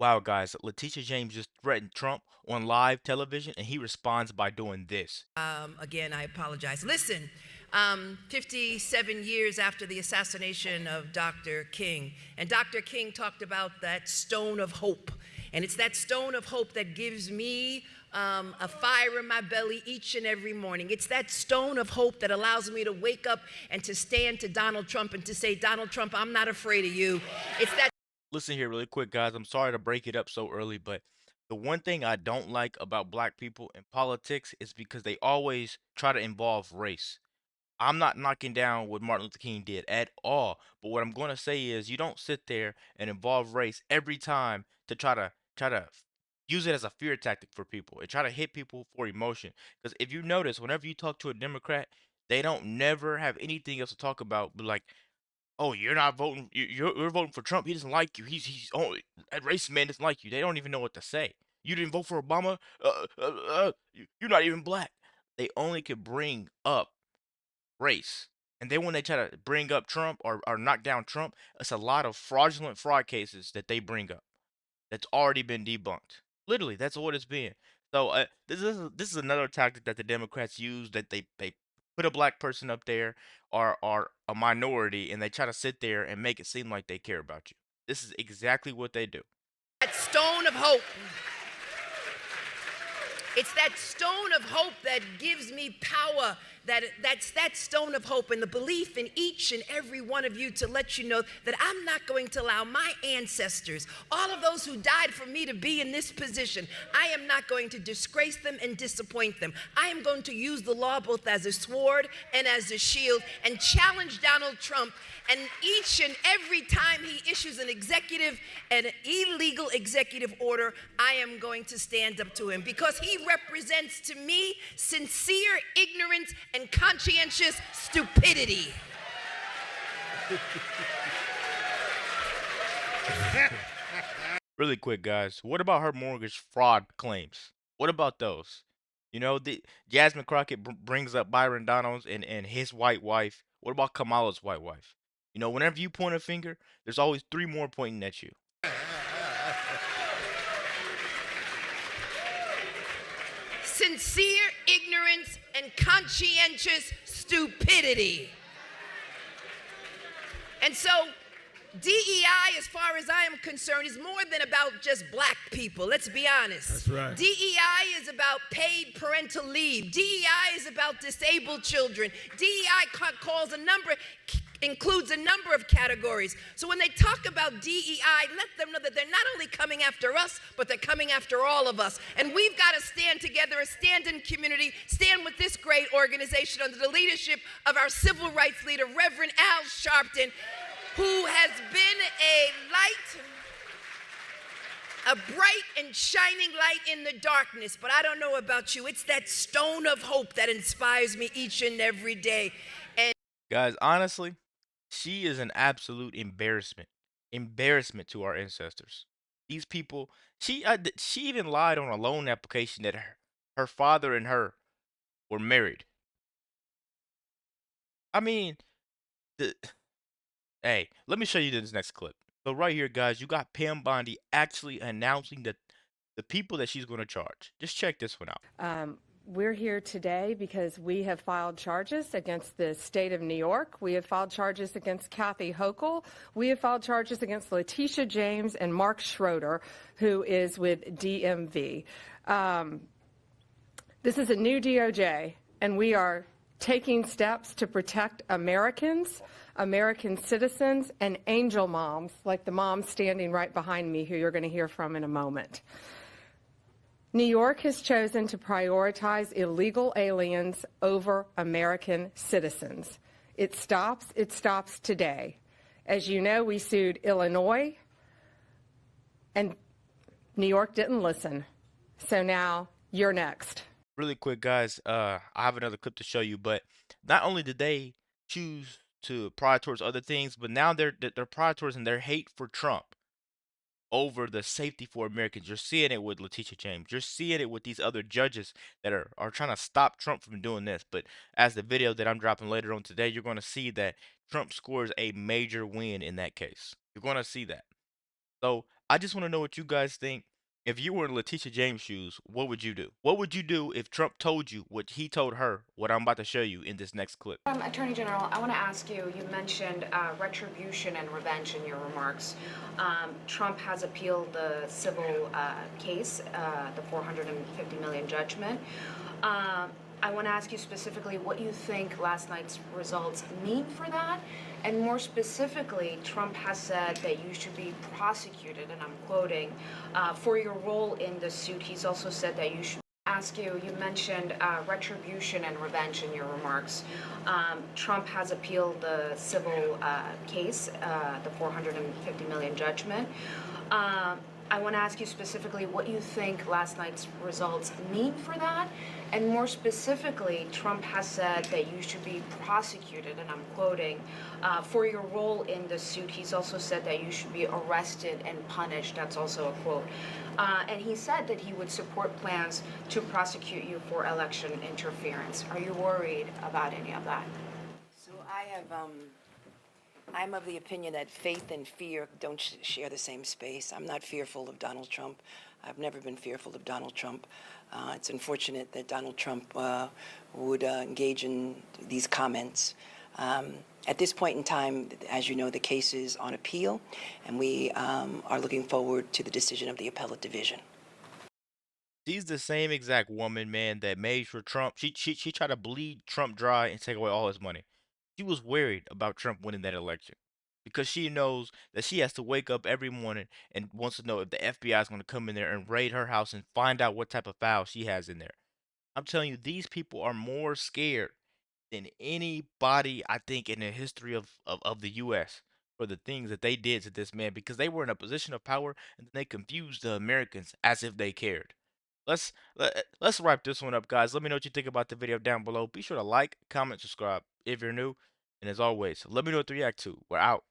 Wow, guys, Letitia James just threatened Trump on live television, and he responds by doing this. Again, I apologize. Listen, 57 years after the assassination of Dr. King, and Dr. King talked about that stone of hope. And it's that stone of hope that gives me a fire in my belly each and every morning. It's that stone of hope that allows me to wake up and to stand to Donald Trump and to say, Donald Trump, I'm not afraid of you. It's that. Listen here, really quick, guys. I'm sorry to break it up so early, but the one thing I don't like about black people in politics is because they always try to involve race. I'm not knocking down what Martin Luther King did at all, but what I'm going to say is you don't sit there and involve race every time to try to use it as a fear tactic for people and try to hit people for emotion. Because if you notice, whenever you talk to a Democrat, they don't never have anything else to talk about, but like, oh, you're not voting, you're voting for Trump. He doesn't like you. He's only that racist man doesn't like you. They don't even know what to say. You didn't vote for Obama. You're not even black. They only could bring up race. And then when they try to bring up Trump or knock down Trump, it's a lot of fraudulent fraud cases that they bring up that's already been debunked. Literally, that's what it's been. So this is another tactic that the Democrats use that they put a black person up there or a minority and they try to sit there and make it seem like they care about you. This is exactly what they do. That stone of hope. It's that stone of hope that gives me power. That's that stone of hope and the belief in each and every one of you to let you know that I'm not going to allow my ancestors, all of those who died for me to be in this position, I am not going to disgrace them and disappoint them. I am going to use the law both as a sword and as a shield and challenge Donald Trump. And each and every time he issues an illegal executive order, I am going to stand up to him because he represents to me sincere ignorance and conscientious stupidity. Really quick, guys. What about her mortgage fraud claims? What about those? The Jasmine Crockett brings up Byron Donalds and his white wife. What about Kamala's white wife? Whenever you point a finger, there's always three more pointing at you. Sincere ignorance and conscientious stupidity. And so DEI, as far as I am concerned, is more than about just black people. Let's be honest. That's right. DEI is about paid parental leave. DEI is about disabled children. DEI includes a number of categories. So when they talk about DEI, let them know that they're not only coming after us, but they're coming after all of us. And we've got to stand together, a stand in community, stand with this great organization under the leadership of our civil rights leader, Reverend Al Sharpton, who has been a bright and shining light in the darkness. But I don't know about you. It's that stone of hope that inspires me each and every day. And Guys, honestly, she is an absolute embarrassment. Embarrassment to our ancestors. These people, she even lied on a loan application that her father and her were married. I mean, the hey, let me show you this next clip. So right here, guys, you got Pam Bondi actually announcing that the people that she's going to charge. Just check this one out. We're here today because we have filed charges against the state of New York. We have filed charges against Kathy Hochul. We have filed charges against Letitia James and Mark Schroeder, who is with DMV. This is a new DOJ, and we are taking steps to protect Americans, American citizens, and angel moms, like the mom standing right behind me, who you're going to hear from in a moment. New York has chosen to prioritize illegal aliens over American citizens. It stops today. As you know, we sued Illinois, and New York didn't listen. So now you're next. Really quick, guys, I have another clip to show you, but not only did they choose to pry towards other things, but now they're pry towards and their hate for Trump over the safety for Americans. You're seeing it with Letitia James. You're seeing it with these other judges that are trying to stop Trump from doing this. But as the video that I'm dropping later on today, you're going to see that Trump scores a major win in that case. You're going to see that. So I just want to know what you guys think. If you were in Letitia James' shoes, what would you do? What would you do if Trump told you what he told her, what I'm about to show you in this next clip? Attorney General, I want to ask you, you mentioned retribution and revenge in your remarks. Trump has appealed the civil case, the 450 million judgment. I want to ask you specifically what you think last night's results mean for that. And more specifically, Trump has said that you should be prosecuted, and I'm quoting, for your role in the suit. He's also said that you should ask you, you mentioned retribution and revenge in your remarks. Trump has appealed the civil case, the 450 million judgment. I want to ask you specifically what you think last night's results mean for that. And more specifically, Trump has said that you should be prosecuted, and I'm quoting, for your role in the suit. He's also said that you should be arrested and punished. That's also a quote. And he said that he would support plans to prosecute you for election interference. Are you worried about any of that? So I'm of the opinion that faith and fear don't share the same space. I'm not fearful of Donald Trump. I've never been fearful of Donald Trump. It's unfortunate that Donald Trump would engage in these comments. At this point in time, as you know, the case is on appeal, and we are looking forward to the decision of the appellate division. She's the same exact woman, man, that made sure Trump she tried to bleed Trump dry and take away all his money. She was worried about Trump winning that election because she knows that she has to wake up every morning and wants to know if the FBI is going to come in there and raid her house and find out what type of files she has in there. I'm telling you, these people are more scared than anybody I think in the history of the US for the things that they did to this man because they were in a position of power and they confused the Americans as if they cared. Let's wrap this one up, guys. Let me know what you think about the video down below. Be sure to like, comment, subscribe if you're new. And as always, let me know what to react to. We're out.